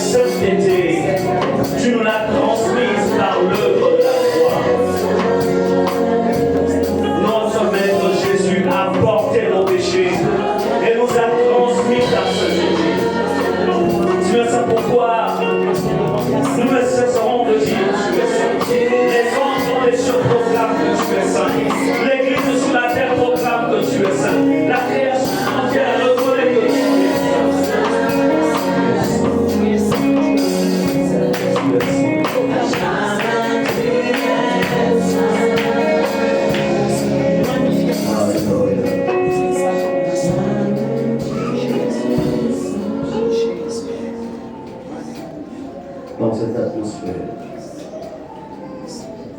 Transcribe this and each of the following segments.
sainteté, tu nous l'as transmise par l'œuvre de la croix. Notre Maître Jésus a porté nos péchés et nous a transmis ta sainteté. Tu sais pourquoi nous ne cesserons de dire tu es saint. Les anges dans les cieux proclament que tu es saint. L'Église sur la terre proclame que tu es saint. La création entière reconnaît que tu es saint. Dans cette atmosphère,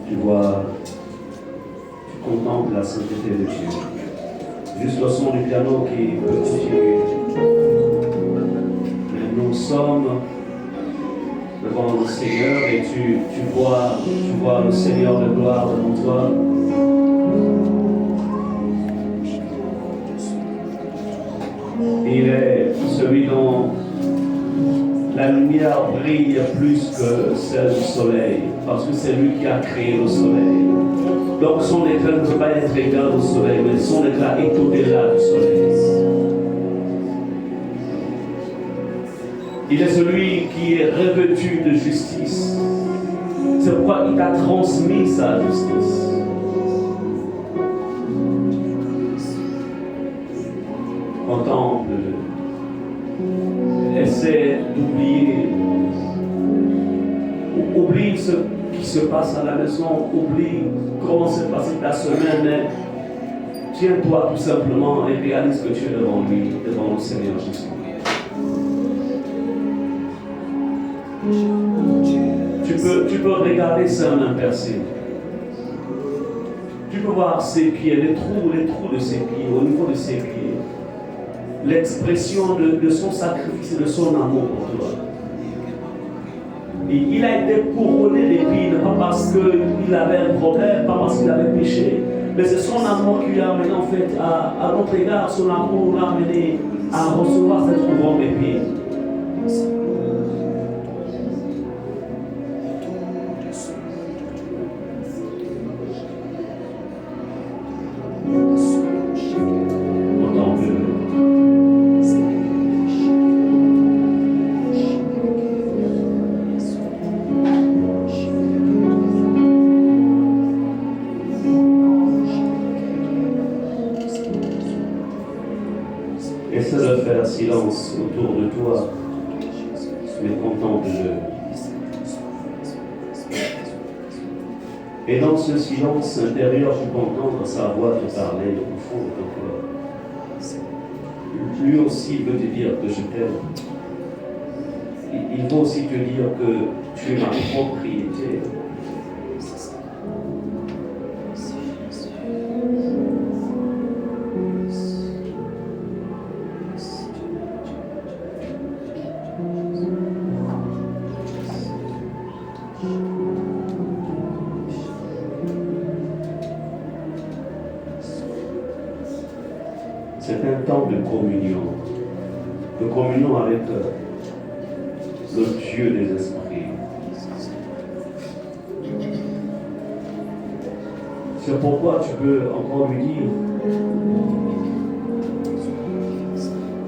tu vois, tu contemples la sainteté de Dieu. Juste le son du piano qui peut continuer. Mais nous sommes devant le Seigneur et tu vois le Seigneur de gloire devant toi. Il est celui dont la lumière brille plus que celle du soleil, parce que c'est lui qui a créé le soleil. Donc son éclat ne peut pas être égal au soleil, mais son éclat est au-delà du soleil. Il est celui qui est revêtu de justice. C'est pourquoi il t'a transmis sa justice. Contemple-le. Essaie d'oublier. Oublie ce qui se passe à la maison. Oublie comment s'est passée ta semaine. Mais tiens-toi tout simplement et réalise que tu es devant lui, devant le Seigneur Jésus. Tu peux regarder sa main percée. Tu peux voir ses pieds, les trous de ses pieds, au niveau de ses pieds. L'expression de son sacrifice et de son amour pour toi. Et il a été couronné d'épines, pas parce qu'il avait un problème, pas parce qu'il avait péché, mais c'est son amour qui lui a amené en fait à notre égard, son amour l'a amené à recevoir cette couronne d'épines. Essaie de faire silence autour de toi, mais contemple-le. Et dans ce silence intérieur, tu peux entendre sa voix te parler au fond de ton cœur. Lui aussi veut te dire que je t'aime. Il veut aussi te dire que tu es ma propriété. C'est un temps de communion avec le Dieu des esprits. C'est pourquoi tu peux encore lui dire,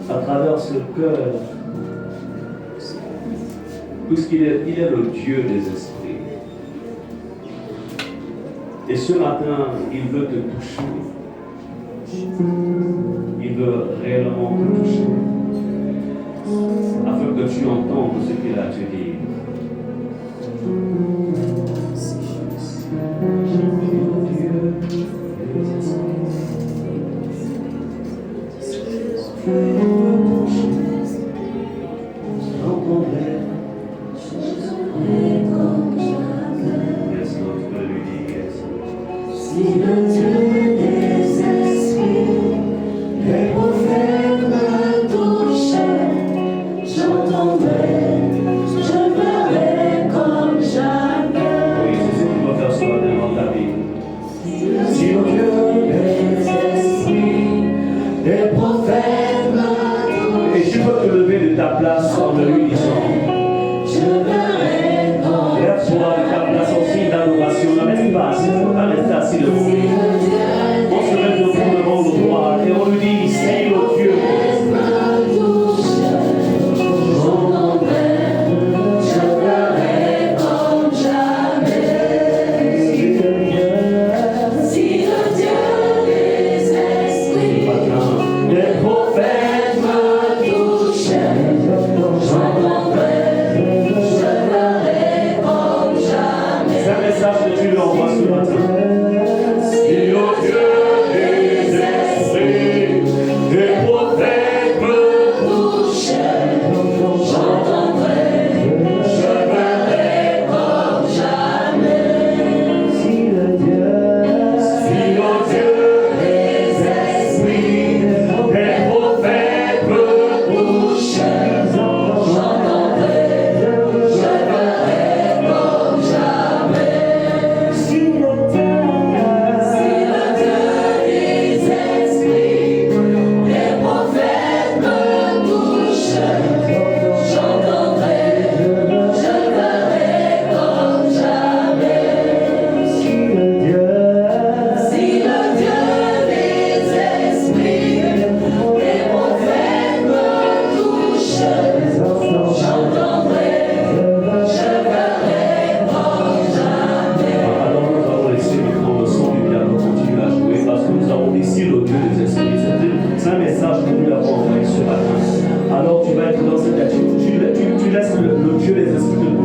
à travers ce cœur, puisqu'il est le Dieu des esprits. Et ce matin, il veut te toucher. Il veut réellement te toucher afin que tu entendes ce qu'il a à te dire. J'entendrai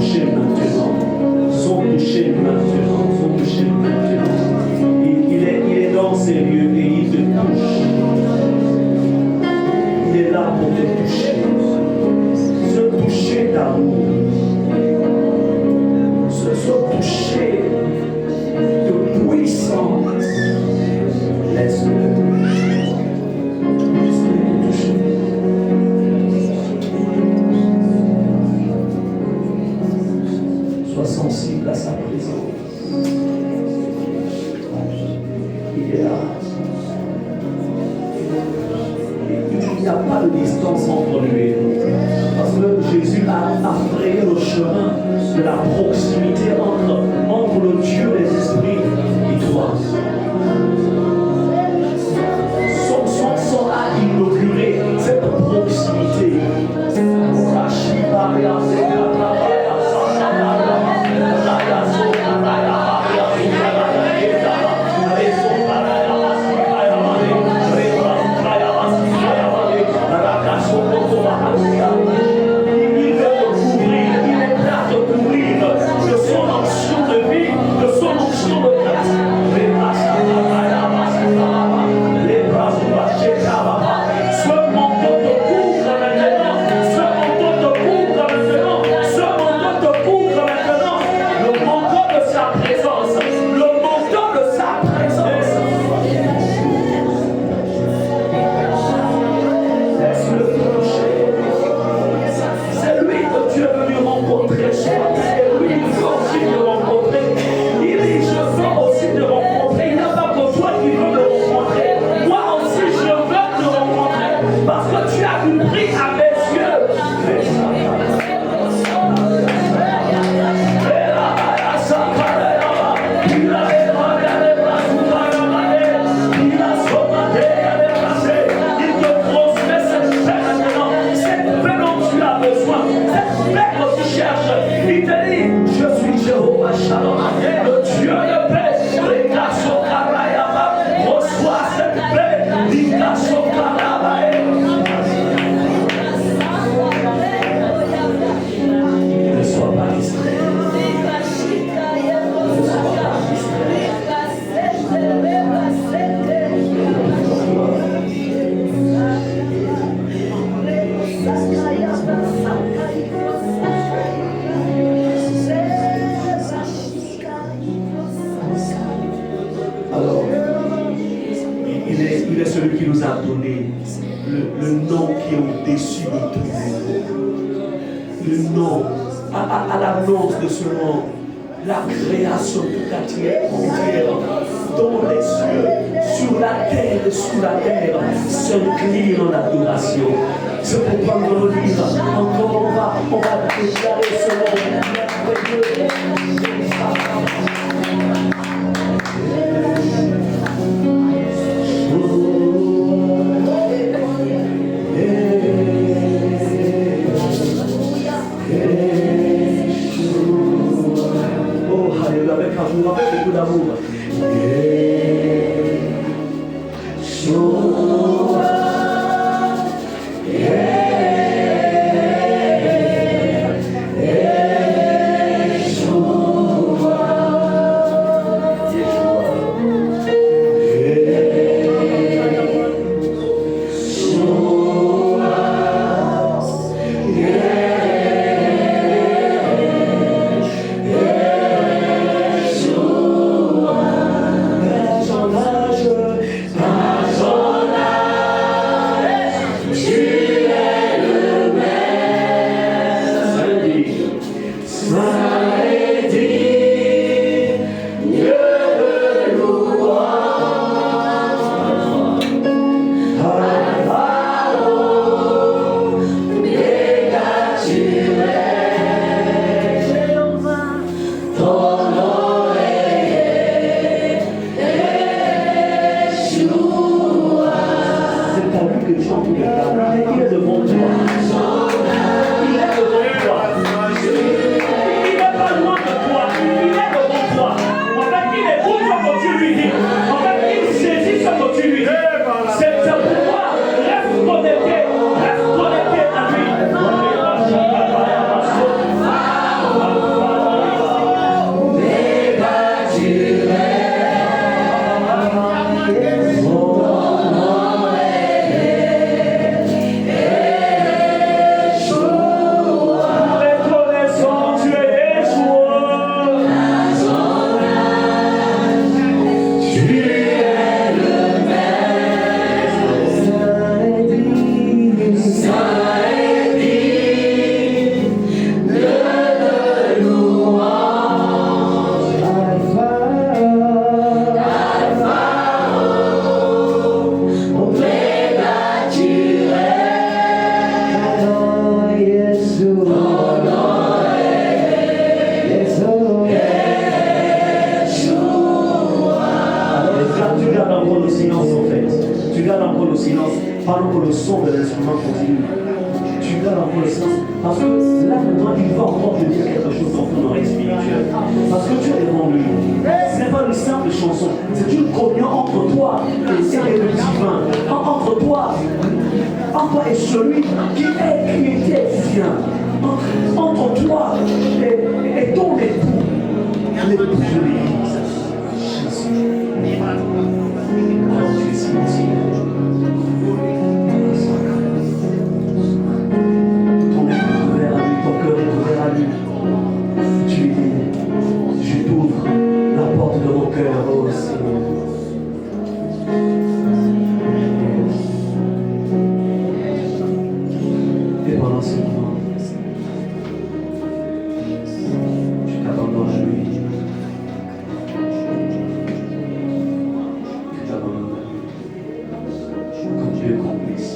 touchés maintenant. Sont touchés maintenant. Sont touchés maintenant. Il est dans ces lieux et il te touche. Il est là pour te toucher. Se toucher d'amour. Se toucher de puissance. Laisse-le. Sensible à sa présence. Il est là. Il n'y a pas de distance entre lui et nous. Parce que Jésus a frayé le chemin de la proximité entre le Dieu des esprits et toi. Son a inauguré cette proximité. À l'annonce de ce nom, la création toute entière dans les cieux, sur la terre et sous la terre, s'incline en adoration. C'est pourquoi on va le dire. Encore on va déclarer ce nom merveilleux. Avec beaucoup d'amour. Son pendant que le son de l'instrument continue. Tu donnes encore le silence. Parce que là maintenant, il va encore te dire quelque chose dans ton oreille spirituelle. Parce que tu es devant lui. Ce n'est pas une simple chanson. C'est une communion entre toi et le divin. Entre toi et celui qui était vient. Entre toi et ton époux. L'époux de l'Église. Jésus. Alors tu es silencieux. Tu dis, je t'ouvre la porte de mon cœur, oh Seigneur. Et pendant ce moment, tu t'abandonnes à lui. Tu t'abandonnes à lui. Comme Dieu complice.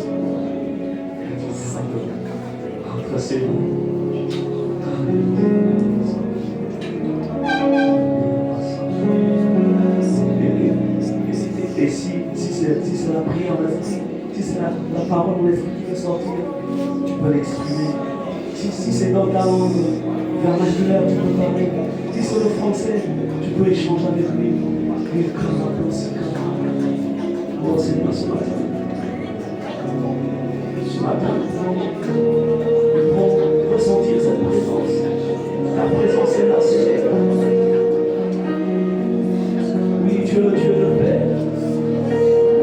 Entre ses mains. Et si c'est la prière en esprit, si c'est la parole en esprit qui veut sortir, tu peux l'exprimer. Si c'est dans ta langue vernaculaire, tu peux parler. Si c'est le français, tu peux échanger avec lui. Il comme un aussi. Oh Seigneur, ce matin. Ce matin, pour ressentir cette présence. Ta présence est là, Seigneur. Oui, Dieu le Dieu de paix.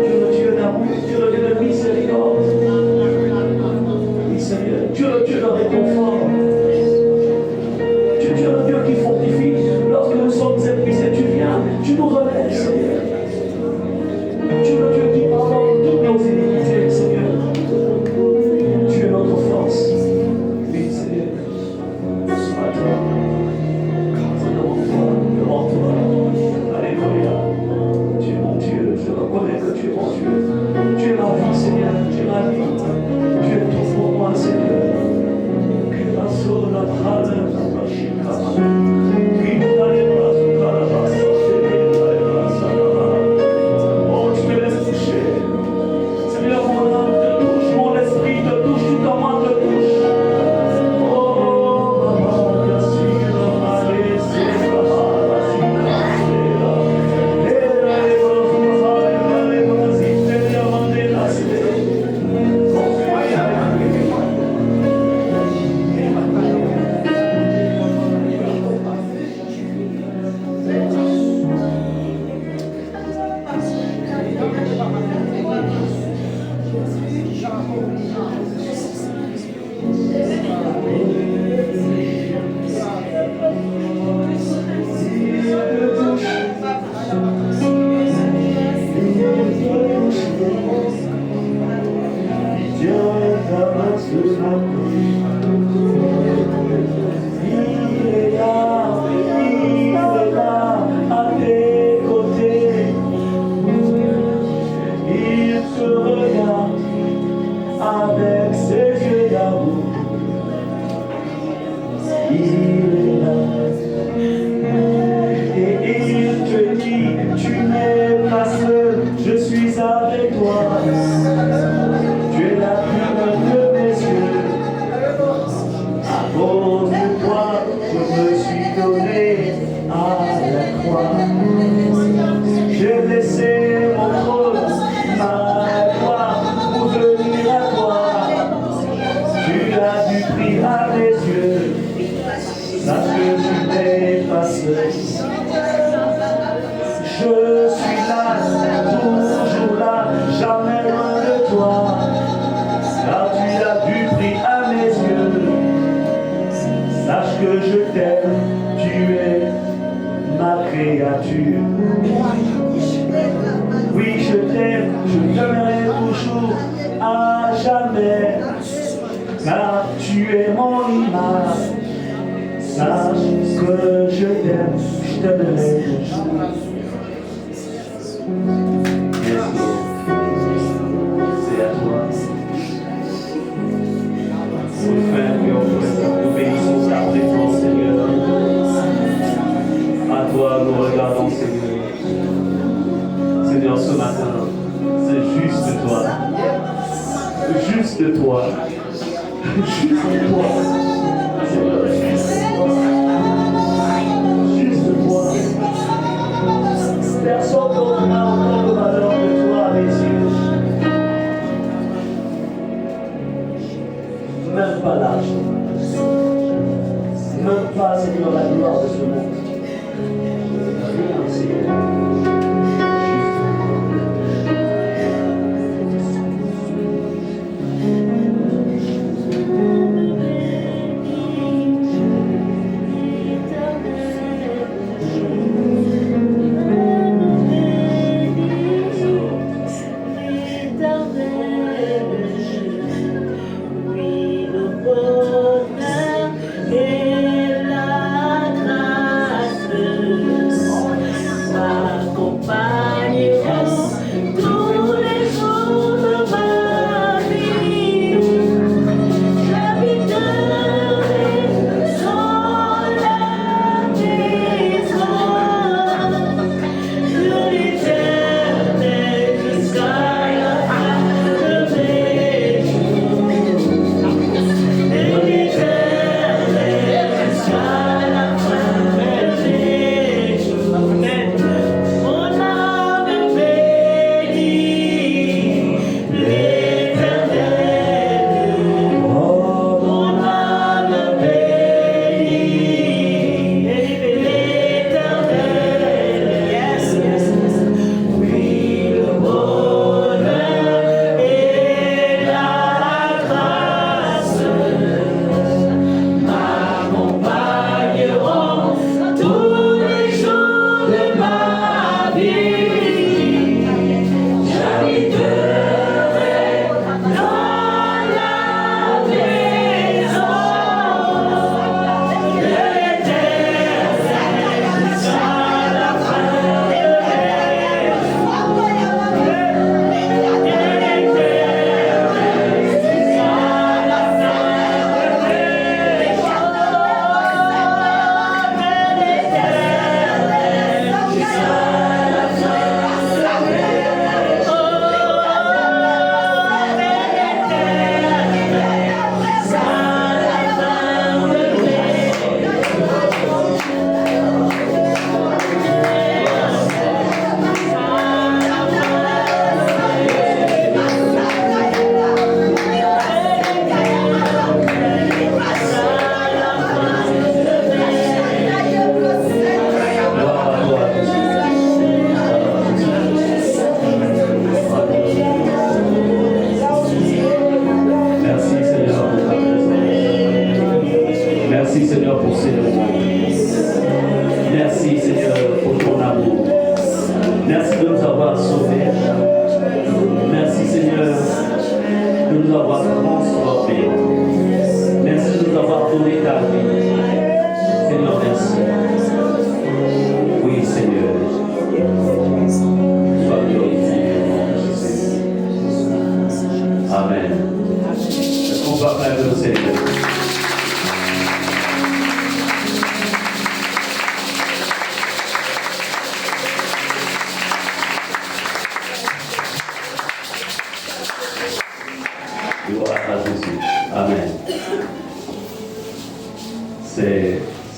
Dieu le Dieu d'amour. Dieu le Dieu de miséricorde. Oui, Seigneur. Dieu le Dieu de réconfort. Dieu le Dieu qui fortifie. Lorsque nous sommes épuisés, tu viens. Tu nous relèves, Seigneur. Dieu le Dieu qui pardonne toutes nos iniquités, Seigneur. Tu es notre force. Oui, Seigneur. Ce matin. Devant toi. Alléluia. Tu es mon Dieu. Je reconnais que tu es mon Dieu. Tu es ma vie, Seigneur. Tu es ma vie. Tu es tout pour moi, Seigneur. Que la soul, la brade, la pachita. Qui nous a les bras, sous la basse. Oh, tu me laisses toucher. Seigneur, mon âme te touche. Mon esprit te touche. Tout en moi te touche. toi. Juste toi. Juste toi. Personne d'autre n'a autant de valeur que toi, mes yeux. Même pas l'argent. Même pas, Seigneur, la gloire de ce monde. Rien, Seigneur.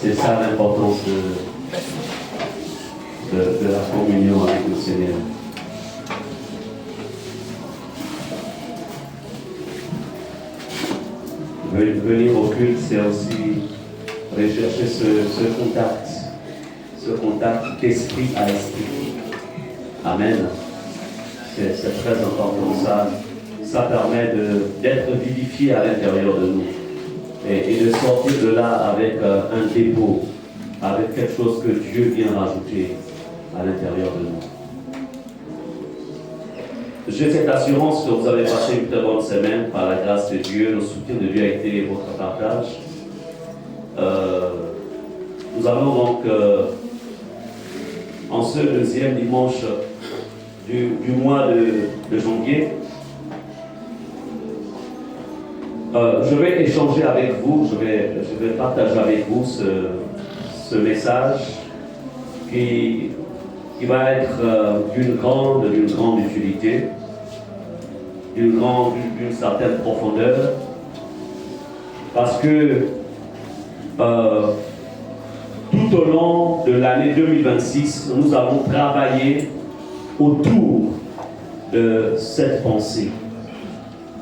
C'est ça l'importance de la communion avec le Seigneur. Venir au culte, c'est aussi rechercher ce contact d'esprit à esprit. Amen. C'est très important. Ça permet d'être vivifié à l'intérieur de nous et de sortir de là avec un dépôt, avec quelque chose que Dieu vient rajouter à l'intérieur de nous. J'ai cette assurance que vous avez passé une très bonne semaine par la grâce de Dieu. Le soutien de Dieu a été votre partage. Nous allons donc, en ce deuxième dimanche du mois de janvier, je vais échanger avec vous, je vais partager avec vous ce message qui va être d'une grande utilité. d'une certaine profondeur, parce que tout au long de l'année 2026, nous avons travaillé autour de cette pensée.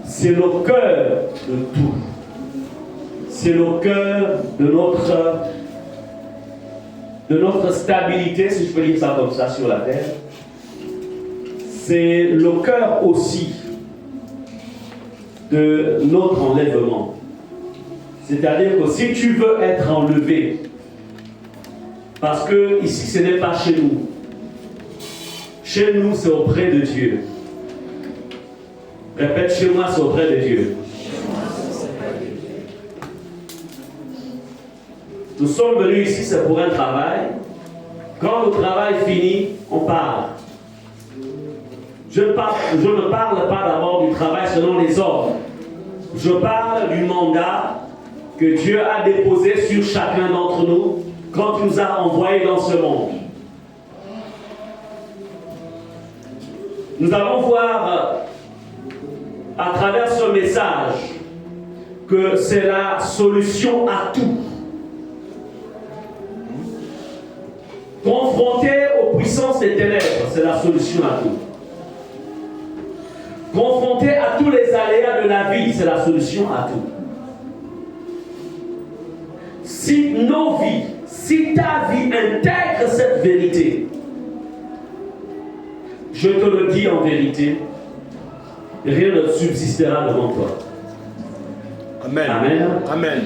C'est le cœur de tout. C'est le cœur de notre stabilité, si je peux dire ça comme ça, sur la terre. C'est le cœur aussi de notre enlèvement. C'est-à-dire que si tu veux être enlevé, parce que ici ce n'est pas chez nous. Chez nous, c'est auprès de Dieu. Répète, chez moi, c'est auprès de Dieu. Nous sommes venus ici, c'est pour un travail. Quand le travail finit, on part. Je ne parle pas d'abord du travail selon les ordres. Je parle du mandat que Dieu a déposé sur chacun d'entre nous quand il nous a envoyés dans ce monde. Nous allons voir à travers ce message que c'est la solution à tout. Confronté aux puissances des ténèbres, c'est la solution à tout. Confronté à tous les aléas de la vie, c'est la solution à tout. Si nos vies, si ta vie intègre cette vérité, je te le dis en vérité, rien ne subsistera devant toi. Amen. Amen. Amen.